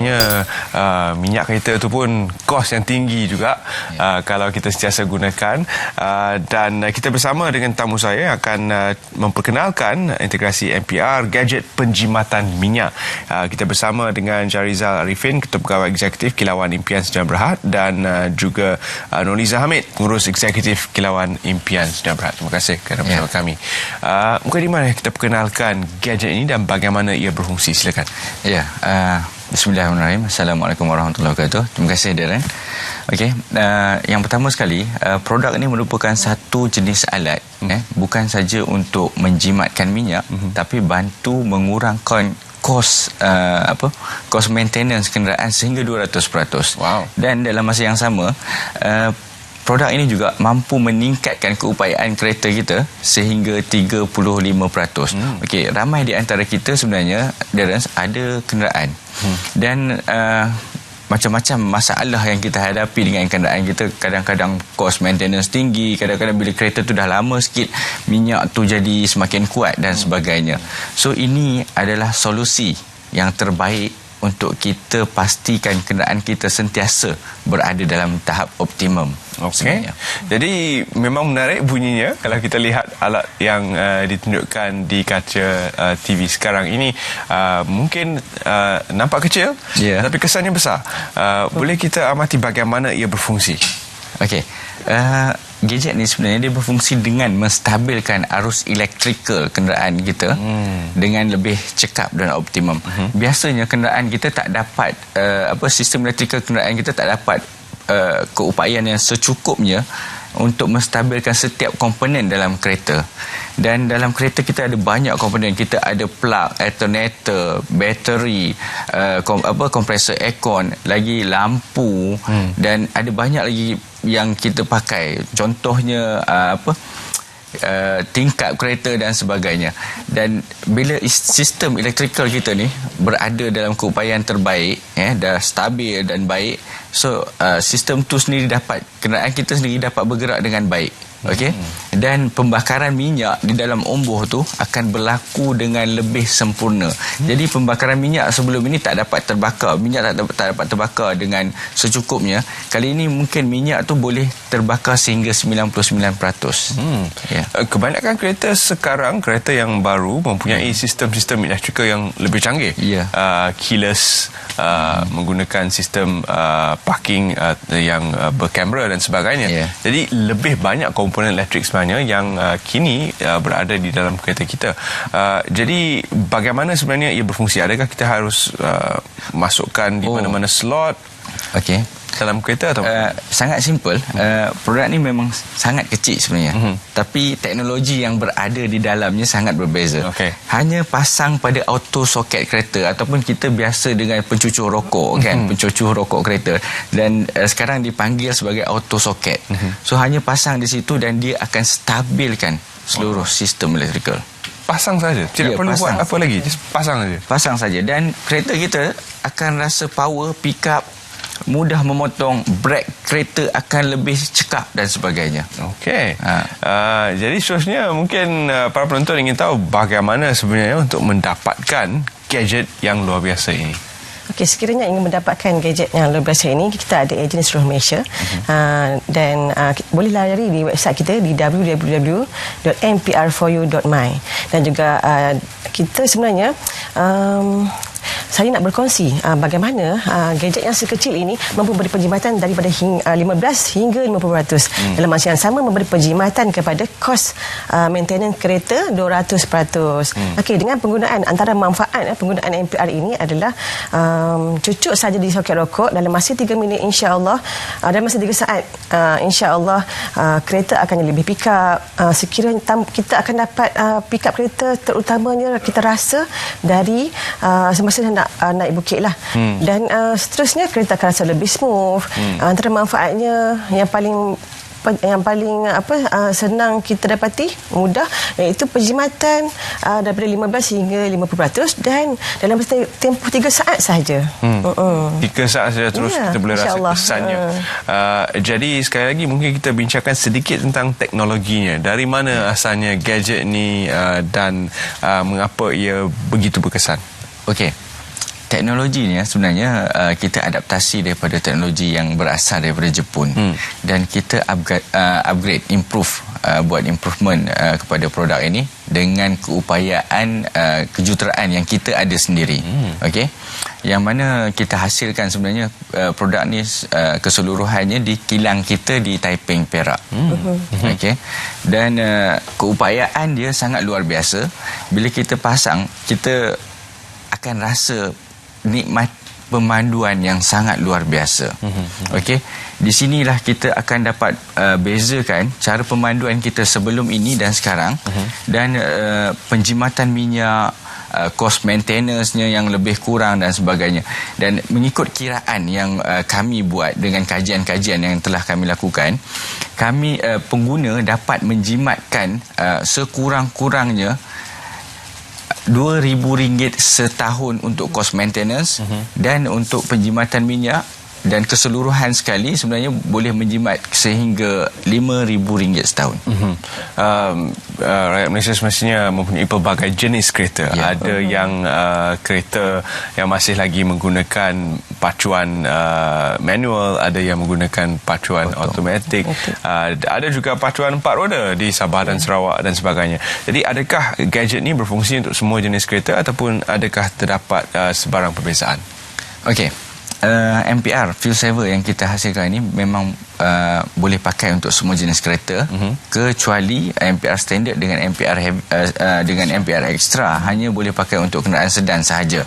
sebenarnya minyak kereta itu pun kos yang tinggi juga kalau kita sentiasa gunakan. Dan kita bersama dengan tamu saya akan memperkenalkan integrasi MPR, gadget penjimatan minyak. Kita bersama dengan Jarizal Arifin, Ketua Pegawai Eksekutif Kilauan Impian Sdn Bhd, dan juga Nurliza Hamid, Pengurus Eksekutif Kilauan Impian Sdn Bhd. Terima kasih kerana bersama kami. Mungkin di mana kita perkenalkan gadget ini dan bagaimana ia berfungsi? Silakan. Ya, Bismillahirrahmanirrahim. Assalamualaikum warahmatullahi wabarakatuh. Terima kasih, Darren. Okey, yang pertama sekali, produk ini merupakan satu jenis alat, bukan saja untuk menjimatkan minyak, tapi bantu mengurangkan kos maintenance kenderaan sehingga 200%. Wow. Dan dalam masa yang sama, produk ini juga mampu meningkatkan keupayaan kereta kita sehingga 35%. Okey, ramai di antara kita sebenarnya, Darren, ada kenderaan. Dan macam-macam masalah yang kita hadapi dengan kenderaan kita. Kadang-kadang kos maintenance tinggi, kadang-kadang bila kereta tu dah lama sikit, minyak tu jadi semakin kuat dan sebagainya. So ini adalah solusi yang terbaik untuk kita pastikan kenderaan kita sentiasa berada dalam tahap optimum. Okey. Jadi memang menarik bunyinya kalau kita lihat alat yang ditunjukkan di kaca TV sekarang ini. Mungkin nampak kecil, tapi kesannya besar. Boleh kita amati bagaimana ia berfungsi? Okey. Gadget ni sebenarnya dia berfungsi dengan menstabilkan arus elektrikal kenderaan kita dengan lebih cekap dan optimum. Biasanya kenderaan kita tak dapat sistem elektrikal kenderaan kita tak dapat keupayaan yang secukupnya untuk menstabilkan setiap komponen dalam kereta. Dan dalam kereta kita ada banyak komponen. Kita ada plug, alternator, bateri, kompresor aircon, lagi lampu, dan ada banyak lagi yang kita pakai. Contohnya tingkap kereta dan sebagainya. Dan bila sistem elektrikal kita ni berada dalam keupayaan terbaik, dah stabil dan baik, so sistem tu sendiri kenderaan kita sendiri dapat bergerak dengan baik. Okey, dan pembakaran minyak di dalam umbuh tu akan berlaku dengan lebih sempurna. Jadi pembakaran minyak sebelum ini tak dapat terbakar, minyak tak dapat terbakar dengan secukupnya. Kali ini mungkin minyak tu boleh terbakar sehingga 99%. Kebanyakan kereta sekarang, kereta yang baru mempunyai sistem-sistem elektrikal yang lebih canggih. Keyless, menggunakan sistem parking yang berkamera dan sebagainya. Jadi lebih banyak komponen elektrik sebenarnya yang kini berada di dalam kereta kita. Jadi bagaimana sebenarnya ia berfungsi? Adakah kita harus masukkan di mana-mana slot dalam kereta atau sangat simple. Produk ni memang sangat kecil sebenarnya, tapi teknologi yang berada di dalamnya sangat berbeza. Hanya pasang pada auto soket kereta, ataupun kita biasa dengan pencucur rokok, pencucur rokok kereta, dan sekarang dipanggil sebagai auto soket. So hanya pasang di situ dan dia akan stabilkan seluruh sistem elektrikal. Pasang saja, tidak perlu buat apa lagi, just pasang saja. Pasang saja, dan kereta kita akan rasa power, pick up, mudah memotong, brake kereta akan lebih cekap dan sebagainya. Okey. Jadi seterusnya mungkin para penonton ingin tahu bagaimana sebenarnya untuk mendapatkan gadget yang luar biasa ini. Okey, sekiranya ingin mendapatkan gadget yang luar biasa ini, kita ada ejen seluruh Malaysia. Dan boleh layari di website kita di www.mpr4u.my. Dan juga kita sebenarnya saya nak berkongsi bagaimana gadget yang sekecil ini mampu memberi penjimatan daripada 15 hingga 50%. Dalam masa yang sama memberi penjimatan kepada kos maintenance kereta 200%. Okey, dengan penggunaan, antara manfaat penggunaan MPR ini adalah cucuk saja di soket rokok dalam masa 3 minit, insya-Allah, dalam masa 3 saat, insya-Allah kereta akan lebih pick up. Sekiranya kita akan dapat pick up kereta, terutamanya kita rasa dari semasa nak naik bukit lah. Dan seterusnya kereta akan rasa lebih smooth. Antara manfaatnya yang paling senang kita dapati, mudah, iaitu penjimatan daripada 15 hingga 50%, dan dalam tempoh 3 saat sahaja. 3 saat saja terus kita boleh rasa kesannya. Jadi sekali lagi mungkin kita bincangkan sedikit tentang teknologinya. Dari mana asalnya gadget ni dan mengapa ia begitu berkesan? Okey. teknologinya sebenarnya kita adaptasi daripada teknologi yang berasal daripada Jepun dan kita upgrade, improve, buat improvement kepada produk ini dengan keupayaan kejuruteraan yang kita ada sendiri. Okey, yang mana kita hasilkan sebenarnya produk ni keseluruhannya di kilang kita di Taiping, Perak. Okey, dan keupayaan dia sangat luar biasa. Bila kita pasang, kita akan rasa nikmat pemanduan yang sangat luar biasa. Okey, di sinilah kita akan dapat bezakan cara pemanduan kita sebelum ini dan sekarang, dan penjimatan minyak, cost maintenance-nya yang lebih kurang dan sebagainya. Dan mengikut kiraan yang kami buat dengan kajian-kajian yang telah kami lakukan, kami pengguna dapat menjimatkan sekurang-kurangnya RM2,000 setahun untuk cost maintenance, dan untuk penjimatan minyak dan keseluruhan sekali sebenarnya boleh menjimat sehingga RM5,000 setahun. Rakyat Malaysia semestinya mempunyai pelbagai jenis kereta. Ada yang kereta yang masih lagi menggunakan pacuan manual, ada yang menggunakan pacuan automatik, ada juga pacuan 4 roda di Sabah dan Sarawak dan sebagainya. Jadi adakah gadget ni berfungsi untuk semua jenis kereta ataupun adakah terdapat sebarang perbezaan? Okey, MPR fuel saver yang kita hasilkan ini memang boleh pakai untuk semua jenis kereta, kecuali MPR standard dengan MPR heavy, dengan MPR extra hanya boleh pakai untuk kenderaan sedan sahaja.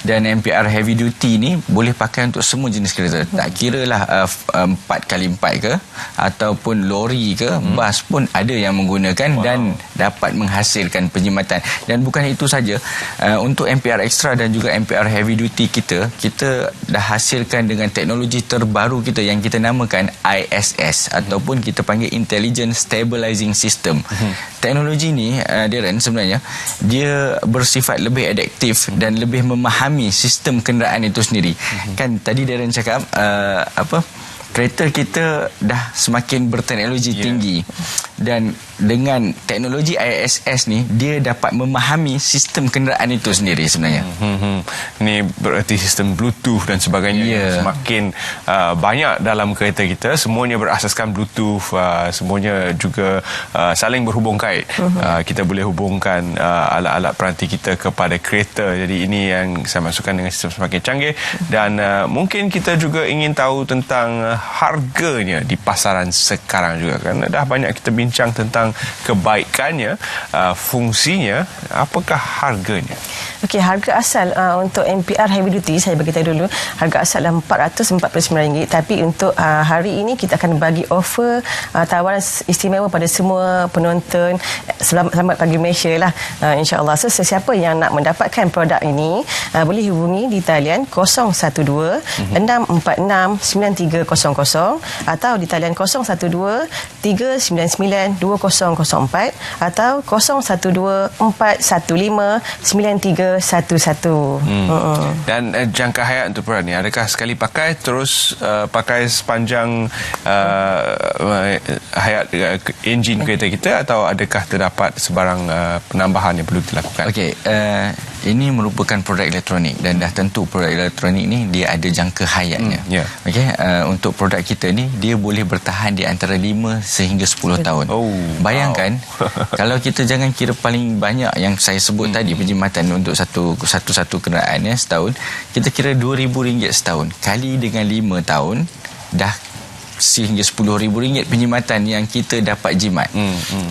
Dan MPR heavy duty ni boleh pakai untuk semua jenis kereta, tak kiralah 4x4 ke ataupun lori ke, bas pun ada yang menggunakan dan dapat menghasilkan penjimatan. Dan bukan itu saja, untuk MPR extra dan juga MPR heavy duty kita dah hasilkan dengan teknologi terbaru kita yang kita namakan ISS ataupun kita panggil Intelligent Stabilizing System. Teknologi ni, Darren, sebenarnya dia bersifat lebih adaptif dan lebih memahami sistem kenderaan itu sendiri. Kan tadi Darren cakap kereta kita dah semakin berteknologi tinggi, dan dengan teknologi ISS ni dia dapat memahami sistem kenderaan itu sendiri sebenarnya. Ini bererti sistem Bluetooth dan sebagainya yang semakin banyak dalam kereta kita. Semuanya berasaskan Bluetooth, semuanya juga saling berhubung kait. Kita boleh hubungkan alat-alat peranti kita kepada kereta. Jadi ini yang saya masukkan dengan sistem semakin canggih. Dan mungkin kita juga ingin tahu tentang harganya di pasaran sekarang juga, kan dah banyak kita bincang tentang kebaikannya, fungsinya. Apakah harganya? Okey, harga asal untuk MPR heavy duty saya bagi tahu dulu, harga asal adalah RM449, tapi untuk hari ini kita akan bagi offer tawaran istimewa pada semua penonton. Selamat pagi Malaysia lah, insya-Allah. So, sesiapa yang nak mendapatkan produk ini boleh hubungi di talian 012 646 9300 atau di talian 012 399 2004 atau 012 415 9311. Dan jangka hayat untuk produk ni, adakah sekali pakai terus pakai sepanjang hayat enjin kereta kita, atau adakah terdapat sebarang penambahan yang perlu dilakukan? Okey, ini merupakan produk elektronik dan dah tentu produk elektronik ni dia ada jangka hayatnya. Okey, untuk produk kita ni dia boleh bertahan di antara 5 sehingga 10 tahun. Bayangkan kalau kita jangan kira paling banyak yang saya sebut tadi, penjimatan untuk satu kenderaan setahun, kita kira RM2,000 setahun kali dengan 5 tahun, dah sehingga RM10,000 penjimatan yang kita dapat jimat.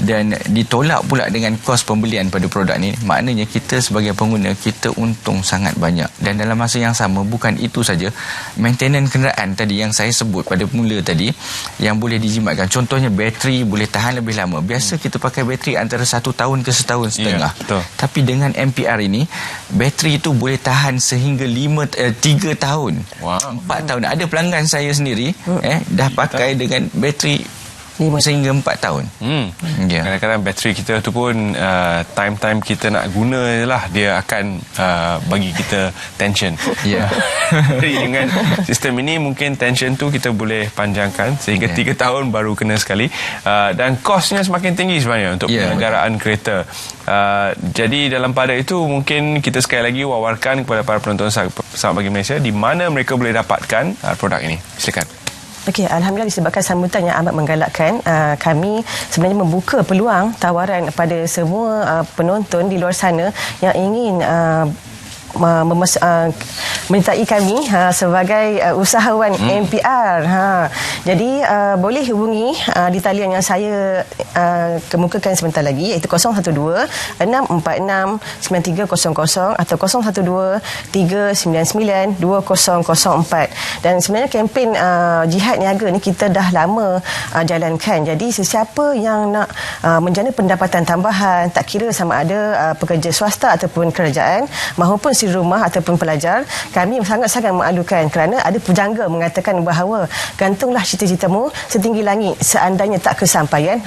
Dan ditolak pula dengan kos pembelian pada produk ni, maknanya kita sebagai pengguna kita untung sangat banyak. Dan dalam masa yang sama, bukan itu saja, maintenance kenderaan tadi yang saya sebut pada mula tadi yang boleh dijimatkan, contohnya bateri boleh tahan lebih lama. Biasa kita pakai bateri antara 1 tahun ke setahun setengah, tapi dengan MPR ini bateri itu boleh tahan sehingga 3 tahun, 4 tahun. Ada pelanggan saya sendiri dah pakai dengan bateri sehingga 4 tahun. Ya. Kadang-kadang bateri kita tu pun time-time kita nak guna je lah, dia akan bagi kita tension. Ya. Jadi dengan sistem ini mungkin tension tu kita boleh panjangkan sehingga 3 tahun baru kena sekali, dan kosnya semakin tinggi sebenarnya untuk penyelenggaraan kereta. Jadi dalam pada itu mungkin kita sekali lagi wawarkan kepada para penonton Selamat Pagi Malaysia di mana mereka boleh dapatkan produk ini. Silakan. Okey, alhamdulillah disebabkan sambutan yang amat menggalakkan, kami sebenarnya membuka peluang tawaran pada semua penonton di luar sana yang ingin menyertai kami sebagai usahawan MPR. Jadi boleh hubungi di talian yang saya kemukakan sebentar lagi, iaitu 012-646-9300 atau 012-399-2004. Dan sebenarnya kempen Jihad Niaga ni kita dah lama jalankan. Jadi sesiapa yang nak menjana pendapatan tambahan, tak kira sama ada pekerja swasta ataupun kerajaan mahupun si rumah ataupun pelajar, kami sangat-sangat memalukan kerana ada pujangga mengatakan bahawa gantunglah cita-citamu setinggi langit, seandainya tak kesampaian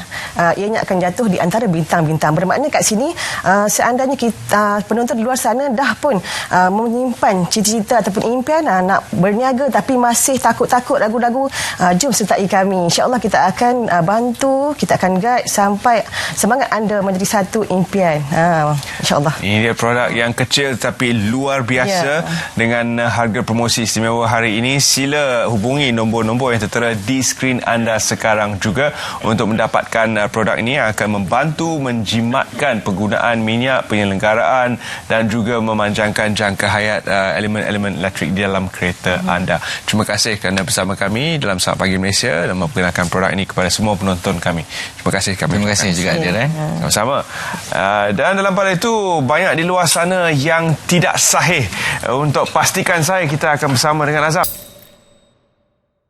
ianya akan jatuh di antara bintang-bintang. Bermakna kat sini seandainya kita penonton di luar sana dah pun menyimpan cita-cita ataupun impian nak berniaga tapi masih takut-takut, ragu-ragu, jom sertai kami. InsyaAllah kita akan bantu, kita akan guide sampai semangat anda menjadi satu impian. InsyaAllah. Ini dia produk yang kecil tapi luar biasa dengan harga promosi istimewa hari ini. Sila hubungi nombor-nombor yang tertera di skrin anda sekarang juga untuk mendapatkan produk ini yang akan membantu menjimatkan penggunaan minyak, penyelenggaraan dan juga memanjangkan jangka hayat elemen-elemen elektrik di dalam kereta anda. Terima kasih kerana bersama kami dalam Selamat Pagi Malaysia dan memperkenalkan produk ini kepada semua penonton kami. Terima kasih kami. Terima kasih juga Adil. Sama-sama. Dan dalam pada itu banyak di luar sana yang tidak sahih. Untuk pastikan saya, kita akan bersama dengan Azam.